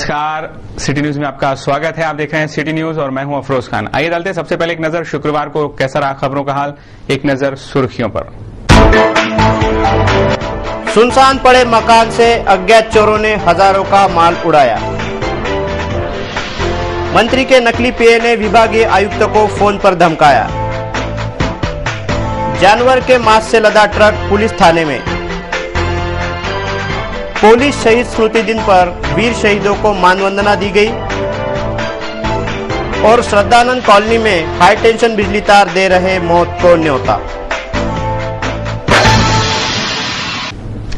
नमस्कार, city news में आपका स्वागत है। आप देख रहे हैं सिटी न्यूज और मैं हूं अफरोज खान। आइए डालते हैं सबसे पहले एक नजर शुक्रवार को कैसा रहा खबरों का हाल। एक नजर सुर्खियों पर। सुनसान पड़े मकान से अज्ञात चोरों ने हजारों का माल उड़ाया। मंत्री के नकली पीए ने विभागीय आयुक्त को फोन पर धमकाया। जानवर के मांस से लदा ट्रक पुलिस थाने में। पुलिस शहीद स्मृति दिन पर वीर शहीदों को मानवंदना दी गई। और श्रद्धानंद कॉलोनी में हाई टेंशन बिजली तार दे रहे मौत को न्योता।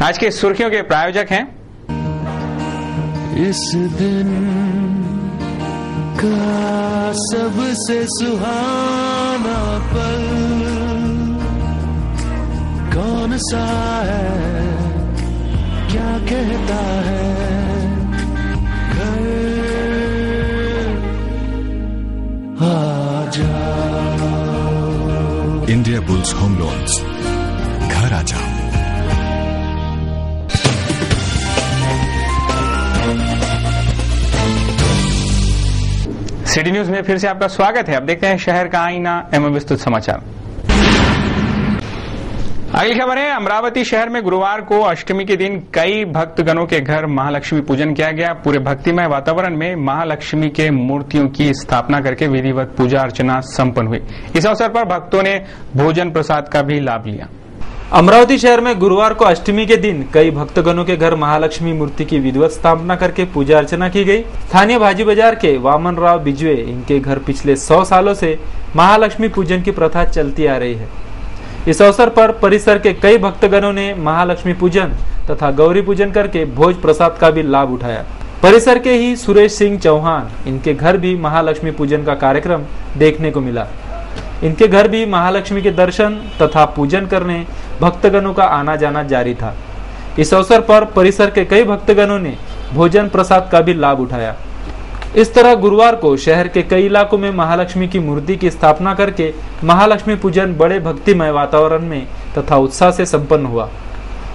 आज की सुर्खियों के प्रायोजक हैं इस दिन का सबसे सुहाना पल कौन सा है, क्या कहता है घर आ जाओ। इंडिया बुल्स होम लोन्स, घर आ जाओ। सिटी न्यूज में फिर से आपका स्वागत है। अब देखते हैं शहर का आईना एवं विस्तृत समाचार। अगली खबर है, अमरावती शहर में गुरुवार को अष्टमी के दिन कई भक्तगणों के घर महालक्ष्मी पूजन किया गया। पूरे भक्तिमय वातावरण में महालक्ष्मी के मूर्तियों की स्थापना करके विधिवत पूजा अर्चना संपन्न हुई। इस अवसर पर भक्तों ने भोजन प्रसाद का भी लाभ लिया। अमरावती शहर में गुरुवार को अष्टमी के दिन कई भक्तगणों के घर महालक्ष्मी मूर्ति की विधिवत स्थापना करके पूजा अर्चना की गई। स्थानीय भाजी बाजार के वामन राव बिजवे, इनके घर पिछले 100 सालों से महालक्ष्मी पूजन की प्रथा चलती आ रही है। इस अवसर पर परिसर के कई भक्तगणों ने महालक्ष्मी पूजन तथा गौरी पूजन करके भोज प्रसाद का भी लाभ उठाया। परिसर के ही सुरेश सिंह चौहान, इनके घर भी महालक्ष्मी पूजन का कार्यक्रम देखने को मिला। इनके घर भी महालक्ष्मी के दर्शन तथा पूजन करने भक्तगणों का आना जाना जारी था। इस अवसर पर परिसर के कई भक्तगणों ने भोजन प्रसाद का भी लाभ उठाया। इस तरह गुरुवार को शहर के कई इलाकों में महालक्ष्मी की मूर्ति की स्थापना करके महालक्ष्मी पूजन बड़े भक्तिमय वातावरण में तथा उत्साह से संपन्न हुआ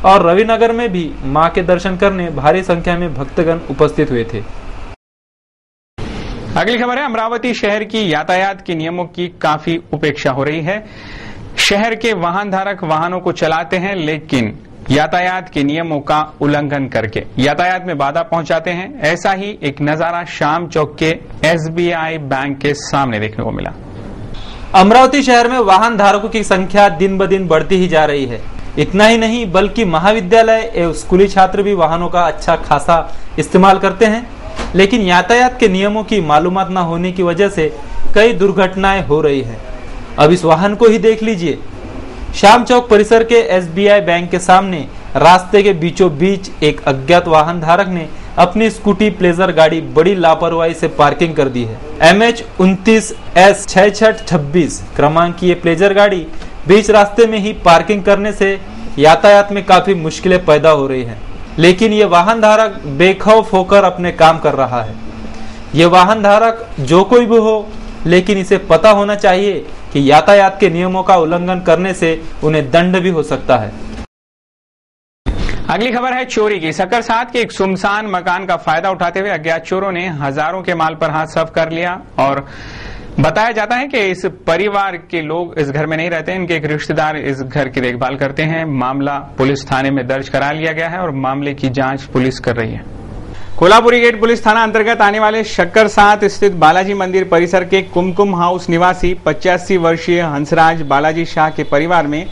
और रविनगर में भी मां के दर्शन करने भारी संख्या में भक्तगण उपस्थित हुए थे। अगली खबर है, अमरावती शहर की यातायात के नियमों की काफी उपेक्षा हो रही है। शहर के वाहन धारक वाहनों को चलाते हैं, लेकिन यातायात के नियमों का उल्लंघन करके यातायात में बाधा पहुंचाते हैं। ऐसा ही एक नजारा शाम चौक के एसबीआई बैंक के सामने देखने को मिला। अमरावती शहर में वाहन धारकों की संख्या दिन ब दिन बढ़ती ही जा रही है। इतना ही नहीं बल्कि महाविद्यालय एवं स्कूली छात्र भी वाहनों का अच्छा खासा इस्तेमाल करते हैं, लेकिन यातायात के नियमों की मालूमात न होने की वजह से कई दुर्घटनाएं हो रही है। अब इस वाहन को ही देख लीजिए। श्याम चौक परिसर के एसबीआई बैंक के सामने रास्ते के बीचों बीच एक अज्ञात वाहन धारक ने अपनी स्कूटी प्लेजर गाड़ी बड़ी लापरवाही से पार्किंग कर दी है। MH29S6626 क्रमांक की ये प्लेजर गाड़ी बीच रास्ते में ही पार्किंग करने से यातायात में काफी मुश्किलें पैदा हो रही हैं, लेकिन ये वाहन धारक बेखौफ होकर अपने काम कर रहा है। ये वाहन धारक जो कोई भी हो, लेकिन इसे पता होना चाहिए कि यातायात के नियमों का उल्लंघन करने से उन्हें दंड भी हो सकता है। अगली खबर है चोरी की। सकरसात के एक सुनसान मकान का फायदा उठाते हुए अज्ञात चोरों ने हजारों के माल पर हाथ साफ कर लिया और बताया जाता है कि इस परिवार के लोग इस घर में नहीं रहते। इनके एक रिश्तेदार इस घर की देखभाल करते हैं। मामला पुलिस थाने में दर्ज करा लिया गया है और मामले की जांच पुलिस कर रही है। कोल्हापुरी गेट पुलिस थाना अंतर्गत आने वाले शक्करसात स्थित बालाजी मंदिर परिसर के कुमकुम हाउस निवासी 85 वर्षीय हंसराज बालाजी शाह के परिवार में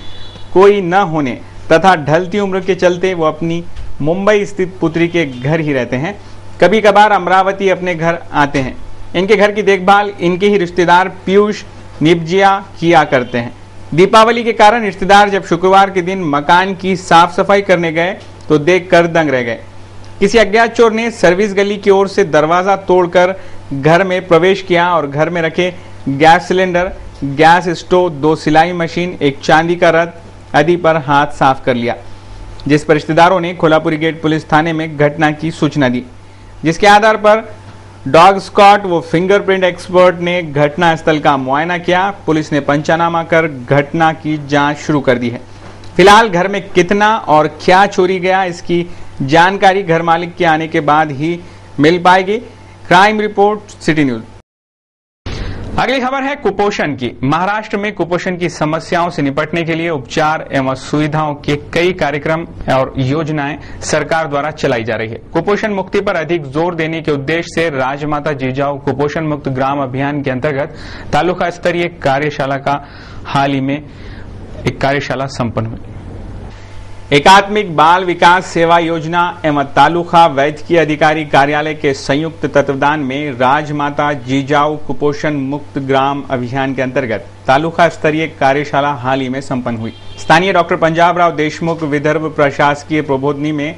कोई न होने तथा ढलती उम्र के चलते वो अपनी मुंबई स्थित पुत्री के घर ही रहते हैं। कभी कभार अमरावती अपने घर आते हैं। इनके घर की देखभाल इनके ही रिश्तेदार पीयूष निब्जिया किया करते हैं। दीपावली के कारण रिश्तेदार जब शुक्रवार के दिन मकान की साफ सफाई करने गए तो देखकर दंग रह गए। किसी अज्ञात चोर ने सर्विस गली की ओर से दरवाजा तोड़कर घर में प्रवेश किया और घर में रखे गैस सिलेंडर, गैस स्टोव, 2 सिलाई मशीन, एक चांदी का रथ आदि पर हाथ साफ कर लिया, जिस पर रिश्तेदारों ने कोल्हापुरी गेट पुलिस थाने में घटना की सूचना दी, जिसके आधार पर डॉग स्क्वाड व फिंगरप्रिंट एक्सपर्ट ने घटना स्थल का मुआयना किया। पुलिस ने पंचनामा कर घटना की जांच शुरू कर दी है। फिलहाल घर में कितना और क्या चोरी गया इसकी जानकारी घर मालिक के आने के बाद ही मिल पाएगी। Crime report, city news. अगली खबर है कुपोषण की। महाराष्ट्र में कुपोषण की समस्याओं से निपटने के लिए उपचार एवं सुविधाओं के कई कार्यक्रम और योजनाएं सरकार द्वारा चलाई जा रही है। कुपोषण मुक्ति पर अधिक जोर देने के उद्देश्य से राजमाता जिजाऊ कुपोषण मुक्त ग्राम अभियान के अंतर्गत तालुका स्तरीय कार्यशाला का हाल ही में एक कार्यशाला संपन्न हुई। एकात्मिक बाल विकास सेवा योजना एवं तालुका वैद्यकीय अधिकारी कार्यालय के संयुक्त तत्वावधान में राजमाता जिजाऊ कुपोषण मुक्त ग्राम अभियान के अंतर्गत तालुका स्तरीय कार्यशाला हाल ही में संपन्न हुई। स्थानीय डॉक्टर पंजाबराव देशमुख विदर्भ प्रशासकीय प्रबोधनी में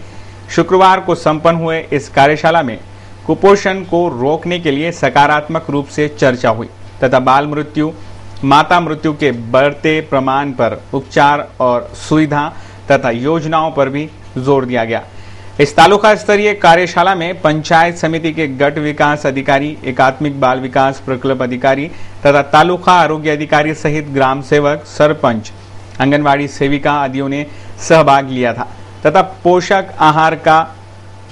शुक्रवार को संपन्न हुए इस कार्यशाला में कुपोषण को रोकने के लिए सकारात्मक रूप से चर्चा हुई तथा बाल मृत्यु, माता मृत्यु के बढ़ते प्रमाण पर उपचार और सुविधा तथा योजनाओं पर भी जोर दिया गया। इस तालुका स्तरीय कार्यशाला में पंचायत समिति के गट विकास अधिकारी, एकात्मिक बाल विकास प्रकल्प अधिकारी तथा तालुका आरोग्य अधिकारी सहित ग्राम सेवक, सरपंच, आंगनवाड़ी सेविका आदियों ने सहभाग लिया था तथा पोषक आहार का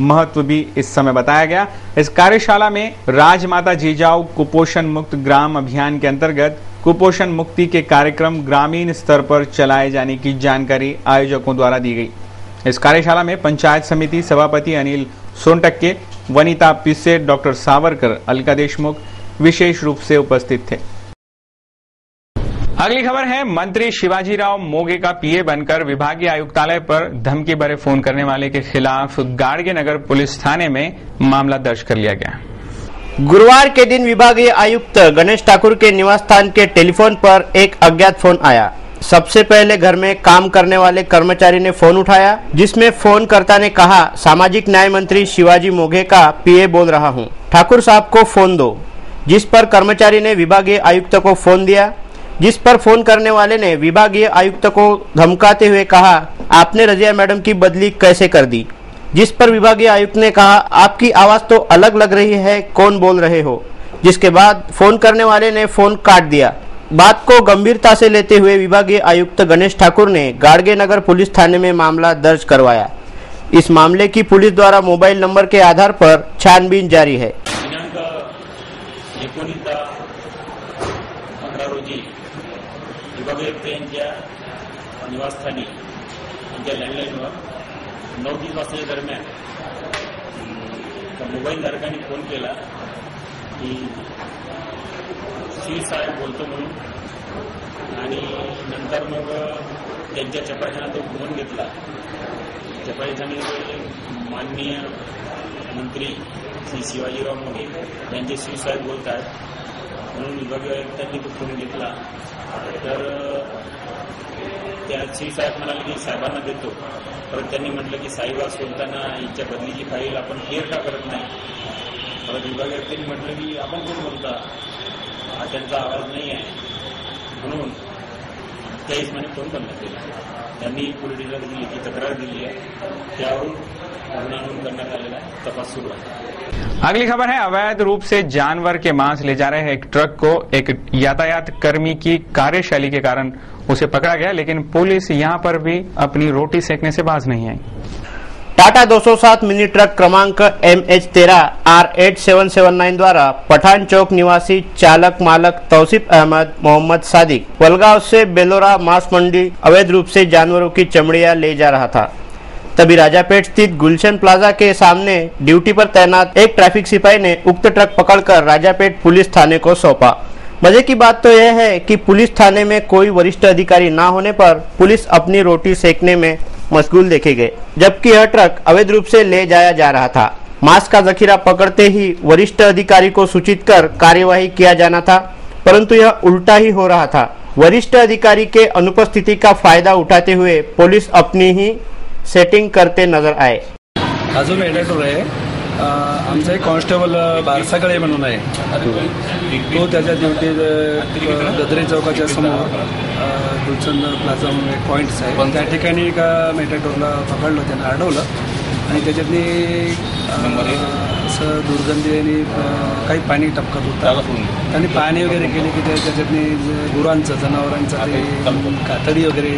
महत्व भी इस समय बताया गया। इस कार्यशाला में राजमाता जिजाऊ कुपोषण मुक्त ग्राम अभियान के अंतर्गत कुपोषण मुक्ति के कार्यक्रम ग्रामीण स्तर पर चलाए जाने की जानकारी आयोजकों द्वारा दी गई। इस कार्यशाला में पंचायत समिति सभापति अनिल सोनटक्के, वनिता पिसे, डॉक्टर सावरकर, अलका देशमुख विशेष रूप से उपस्थित थे। अगली खबर है मंत्री शिवाजीराव मोघे का पीए बनकर विभागीय आयुक्तालय पर धमकी भरे फोन करने वाले के खिलाफ गाड़गे नगर पुलिस थाने में मामला दर्ज कर लिया गया। गुरुवार के दिन विभागीय आयुक्त गणेश ठाकुर के निवास स्थान के टेलीफोन पर एक अज्ञात फोन आया। सबसे पहले घर में काम करने वाले कर्मचारी ने फोन उठाया, जिसमें फोनकर्ता ने कहा, सामाजिक न्याय मंत्री शिवाजी मोघे का पीए बोल रहा हूं, ठाकुर साहब को फोन दो। जिस पर कर्मचारी ने विभागीय आयुक्त को फोन दिया, जिस पर फोन करने वाले ने विभागीय आयुक्त को धमकाते हुए कहा, आपने रजिया मैडम की बदली कैसे कर दी। जिस पर विभागीय आयुक्त ने कहा, आपकी आवाज तो अलग लग रही है, कौन बोल रहे हो। जिसके बाद फोन करने वाले ने फोन काट दिया। बात को गंभीरता से लेते हुए विभागीय आयुक्त गणेश ठाकुर ने गाड़गे नगर पुलिस थाने में मामला दर्ज करवाया। इस मामले की पुलिस द्वारा मोबाइल नंबर के आधार पर छानबीन जारी है। विभागीय आयुक्त यांच्या निवासस्थानी त्यांच्या लँडलाईनवर 9:30 वाजताच्या दरम्यान मोबाईल धारकांनी फोन केला की श्री साहेब बोलतो म्हणून, आणि नंतर मग त्यांच्या चपराशाने तो फोन घेतला। चपराशाने माननीय मंत्री श्री शिवाजीराव मोघे यांचे श्री साहेब बोलतात म्हणून विभागीय आयुक्तांनी तो फोन घेतला। तर त्या श्री साहेब म्हणाले की साहेबांना देतो, परत त्यांनी म्हटलं की साहेब असं बोलताना यांच्या बदलीची फाईल आपण क्लिअर का करत नाही। परत विभागीय आयुक्तांनी म्हटलं की आपण कोण बोलता, हा त्यांचा आवाज नाही आहे, म्हणून त्या हिशोबाने फोन बंद केला। त्यांनी पोलीस स्टेशनला लेखी तक्रार दिली आहे, त्यावरून गुन्हा नोंद करण्यात आलेला आहे, तपास सुरू आहे। अगली खबर है अवैध रूप से जानवर के मांस ले जा रहे एक ट्रक को एक यातायात कर्मी की कार्यशैली के कारण उसे पकड़ा गया, लेकिन पुलिस यहां पर भी अपनी रोटी सेकने से बाज नहीं आई। टाटा 207 मिनी ट्रक क्रमांक MH13 R8779 द्वारा पठान चौक निवासी चालक मालक तौसीफ अहमद मोहम्मद सादिक वलगांव से बेलोरा मांस मंडी अवैध रूप से जानवरों की चमड़ियां ले जा रहा था। तभी राजापेट स्थित गुलशन प्लाजा के सामने ड्यूटी पर तैनात एक ट्रैफिक सिपाही ने उक्त ट्रक पकड़कर राजापेट पुलिस थाने को सौंपा। मजे की बात तो यह है कि पुलिस थाने में कोई वरिष्ठ अधिकारी न होने पर पुलिस अपनी रोटी सेकने में मशगूल देखे गए, जबकि यह ट्रक अवैध रूप से ले जाया जा रहा था। मांस का जखीरा पकड़ते ही वरिष्ठ अधिकारी को सूचित कर कार्यवाही किया जाना था, परंतु यह उल्टा ही हो रहा था। वरिष्ठ अधिकारी के अनुपस्थिति का फायदा उठाते हुए पुलिस अपनी ही सेटिंग करते नजर आए। अजून एडिटर आहे, आमचा एक कॉन्स्टेबल बारसाकडे म्हणून आहे, तो त्याच्या ड्युटीत गदरे चौकाच्या समोर गुलशन प्लाझा म्हणून एक पॉईंट्स आहे, पण त्या ठिकाणी एका मेटाडोरला पकडलं, त्यानं अडवलं आणि त्याच्यातनी असं दुर्गंधी आणि काही पाणी टपकत होतं। त्यांनी पाणी वगैरे केले की त्याच्यातनी गुरांचं जनावरांचं ते कातडी वगैरे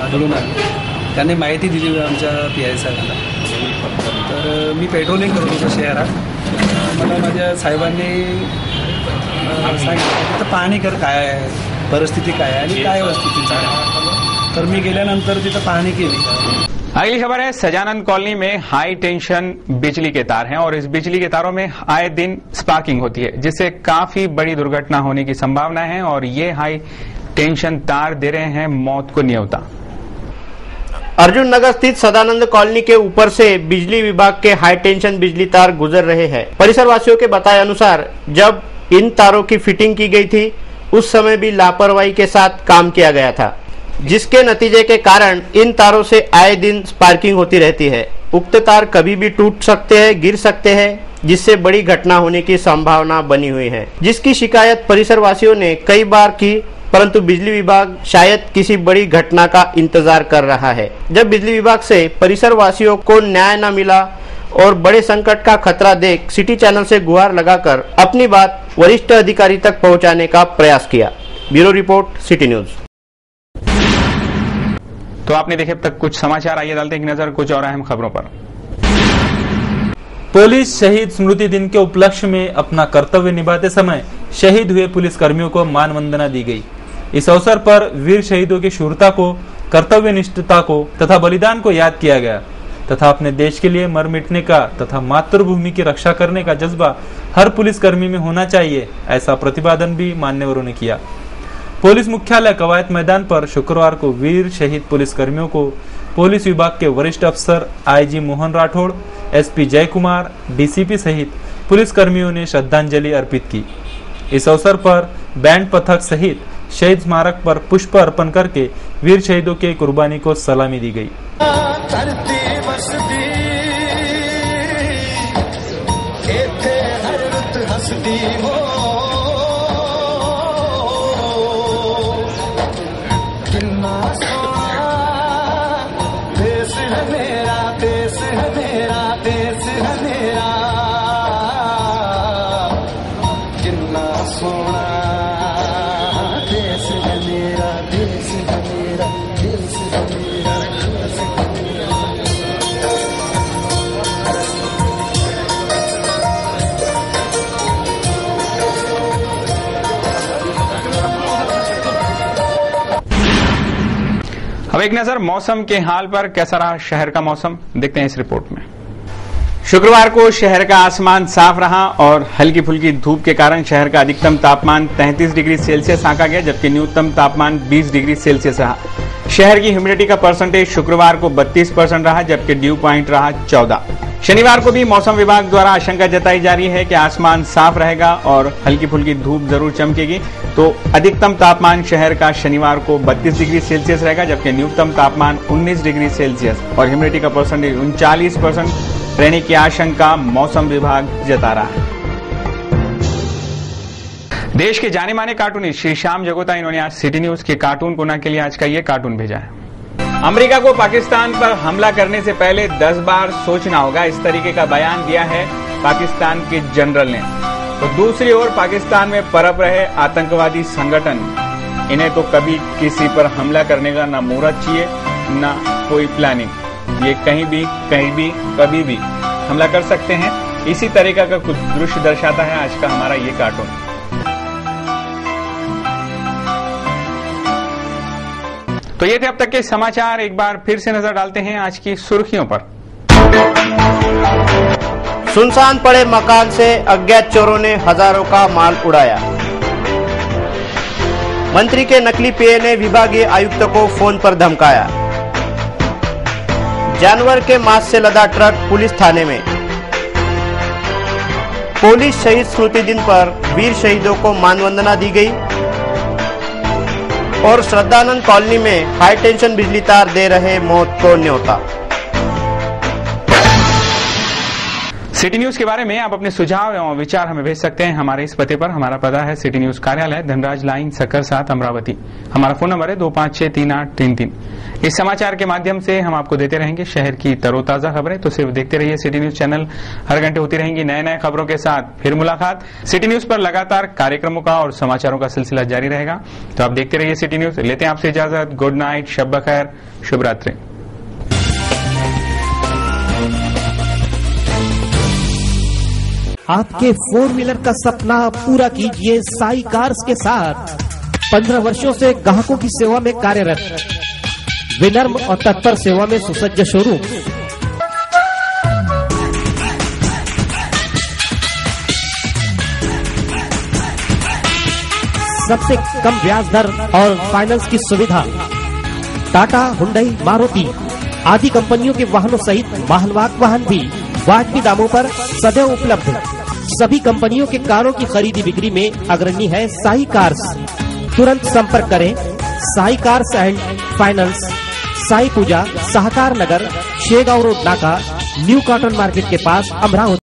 आढळून आली। त्यांनी माहिती दिली आमच्या PI साहेबांना। तर मी पेट्रोलिंग करत होतो शहरात, मला माझ्या साहेबांनी सांगितलं तिथं पाहणी कर काय आहे, परिस्थिती काय आहे आणि काय स्थिती आहे. तर मी गेल्यानंतर तिथं पाहणी केली. अगली खबर है, सजानंद कॉलोनी में हाई टेंशन बिजली के तार हैं और इस बिजली के तारों में आए दिन स्पार्किंग होती है, जिससे काफी बड़ी दुर्घटना होने की संभावना है और ये हाई टेंशन तार दे रहे हैं मौत को न्योता। अर्जुन नगर स्थित सदानंद कॉलोनी के ऊपर से बिजली विभाग के हाई टेंशन बिजली तार गुजर रहे हैं। परिसर वासियों के बताए अनुसार जब इन तारों की फिटिंग की गई थी उस समय भी लापरवाही के साथ काम किया गया था, जिसके नतीजे के कारण इन तारों से आए दिन स्पार्किंग होती रहती है। उक्त तार कभी भी टूट सकते हैं, गिर सकते हैं, जिससे बड़ी घटना होने की संभावना बनी हुई है, जिसकी शिकायत परिसर वासियों ने कई बार की, परंतु बिजली विभाग शायद किसी बड़ी घटना का इंतजार कर रहा है। जब बिजली विभाग से परिसर वासियों को न्याय न मिला और बड़े संकट का खतरा देख सिटी चैनल से गुहार लगाकर अपनी बात वरिष्ठ अधिकारी तक पहुंचाने का प्रयास किया। Bureau report, city news. तो आपने देखे अब तक कुछ समाचार, आइए डालते हैं एक नजर कुछ और अहम खबरों पर। पुलिस शहीद स्मृति दिन के उपलक्ष्य में अपना कर्तव्य निभाते समय शहीद हुए पुलिस कर्मियों को मान वंदना दी गई। इस अवसर पर वीर शहीदों की शूरता को, कर्तव्यनिष्ठता को तथा बलिदान को याद किया गया तथा अपने देश के लिए मर मिटने का तथा मातृभूमि की रक्षा करने का जज्बा हर पुलिस कर्मी में होना चाहिए, ऐसा प्रतिपादन भी मान्यवरों ने किया। पुलिस मुख्यालय कवायद मैदान पर शुक्रवार को वीर शहीद पुलिस कर्मियों को पुलिस विभाग के वरिष्ठ अफसर आईजी मोहन राठौड़, एसपी जय कुमार, डीसीपी सहित पुलिस कर्मियों ने श्रद्धांजलि अर्पित की। इस अवसर पर बैंड पथक सहित शहीद स्मारक पर पुष्प अर्पण करके वीर शहीदों के कुर्बानी को सलामी दी गई। अब एक नजर मौसम के हाल पर, कैसा रहा शहर का मौसम, देखते हैं इस रिपोर्ट में। शुक्रवार को शहर का आसमान साफ रहा और हल्की फुल्की धूप के कारण शहर का अधिकतम तापमान 33 डिग्री सेल्सियस आंका गया, जबकि न्यूनतम तापमान 20 डिग्री सेल्सियस रहा। शहर की ह्यूमिडिटी का परसेंटेज शुक्रवार को 32% रहा, जबकि ड्यू पॉइंट रहा 14। शनिवार को भी मौसम विभाग द्वारा आशंका जताई जा रही है कि आसमान साफ रहेगा और हल्की फुल्की धूप जरूर चमकेगी, तो अधिकतम तापमान शहर का शनिवार को 32 डिग्री सेल्सियस रहेगा, जबकि न्यूनतम तापमान 19 डिग्री सेल्सियस और ह्यूमिडिटी का परसेंटेज 39% रहने की आशंका मौसम विभाग जता रहा है। देश के जाने माने कार्टूनिस्ट श्री श्याम जगोता, इन्होंने आज सिटी न्यूज के कार्टून कोना के लिए आज का ये कार्टून भेजा है। अमेरिका को पाकिस्तान पर हमला करने से पहले 10 बार सोचना होगा, इस तरीके का बयान दिया है पाकिस्तान के जनरल ने। तो दूसरी ओर पाकिस्तान में पनप रहे आतंकवादी संगठन, इन्हें तो कभी किसी पर हमला करने का ना मुहूर्त चाहिए ना कोई प्लानिंग। ये कहीं भी कभी भी हमला कर सकते हैं। इसी तरीका का कुछ दृश्य दर्शाता है आज का हमारा ये कार्टून। तो ये थे अब तक के समाचार, एक बार फिर से नजर डालते हैं आज की सुर्खियों पर। सुनसान पड़े मकान से अज्ञात चोरों ने हजारों का माल उड़ाया। मंत्री के नकली पेय ने विभागीय आयुक्त को फोन पर धमकाया। जानवर के मांस से लदा ट्रक पुलिस थाने में। पुलिस शहीद स्मृति दिन पर वीर शहीदों को मानवंदना दी गई और श्रद्धानंद कॉलोनी में हाई टेंशन बिजली तार दे रहे मौत को न्योता। सिटी न्यूज के बारे में आप अपने सुझाव एवं विचार हमें भेज सकते हैं हमारे इस पते पर। हमारा पता है सिटी न्यूज कार्यालय, धनराज लाइन, सक्कर 7, अमरावती। हमारा फोन नंबर है 25638333। इस समाचार के माध्यम से हम आपको देते रहेंगे शहर की तरोताजा खबरें। तो सिर्फ देखते रहिए सिटी न्यूज चैनल, हर घंटे होती रहेंगी नए नए खबरों के साथ फिर मुलाकात। सिटी न्यूज पर लगातार कार्यक्रमों का और समाचारों का सिलसिला जारी रहेगा, तो आप देखते रहिए सिटी न्यूज। लेते हैं आपसे इजाजत, गुड नाइट, शब बखैर, शुभ रात्रि। आपके 4 व्हीलर का सपना पूरा कीजिए साई कार्स के साथ। 15 वर्षों से ग्राहकों की सेवा में कार्यरत, विनम्र और तत्पर सेवा में सुसज्ज शोरूम। सबसे कम ब्याज दर और फाइनेंस की सुविधा। टाटा, हुंडई, मारुति आदि कंपनियों के वाहनों सहित माहलवाक वाहन भी वाजबी दामों पर सदैव उपलब्ध। सभी कंपनियों के कारों की खरीदी बिक्री में अग्रणी है साई कार्स। तुरंत संपर्क करें Sai cars and finance, Sai Pooja, Sahakar Nagar, Shegaon road Naka, new cotton market के पास, अमरावती।